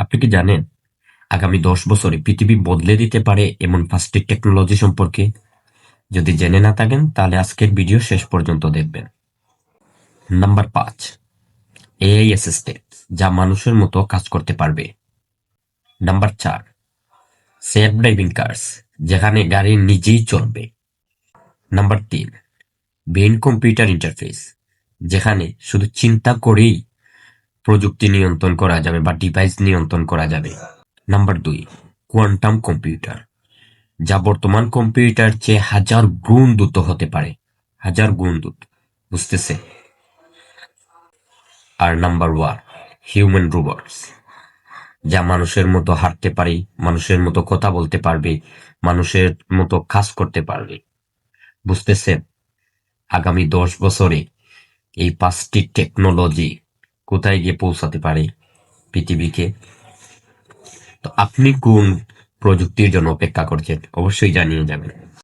আপনি কি জানেন আগামী 10 বছরে পৃথিবী বদলে দিতে পারে এমন 5টি টেকনোলজি সম্পর্কে? যদি জেনে না থাকেন তাহলে আজকের ভিডিও শেষ পর্যন্ত দেখবেন। নাম্বার 5, এআই অ্যাসিস্ট্যান্ট, যা মানুষের মতো কাজ করতে পারবে। নাম্বার 4, সেলফ ড্রাইভিং কার্স, যেখানে গাড়ি নিজেই চলবে। নাম্বার 3, ব্রেন কম্পিউটার ইন্টারফেস, যেখানে শুধু চিন্তা করেই প্রযুক্তি নিয়ন্ত্রণ করা যাবে বা ডিভাইস নিয়ন্ত্রণ করা যাবে। নাম্বার 2, কোয়ান্টাম কম্পিউটার, যা বর্তমান কম্পিউটার চেয়ে 1000 গুণ দ্রুত হতে পারে, 1000 গুণ দ্রুত, বুঝতেছে? আর নাম্বার 1, হিউম্যান রোবটস, যা মানুষের মতো হাঁটতে পারে, মানুষের মতো কথা বলতে পারবে, মানুষের মতো কাজ করতে পারবে, বুঝতেছেন? আগামী 10 বছরে এই 5টি টেকনোলজি কোথায় গিয়ে পৌঁছাতে পারে পৃথিবীকে। তো আপনি কোন প্রযুক্তির জন্য অপেক্ষা করছেন অবশ্যই জানিয়ে যাবেন।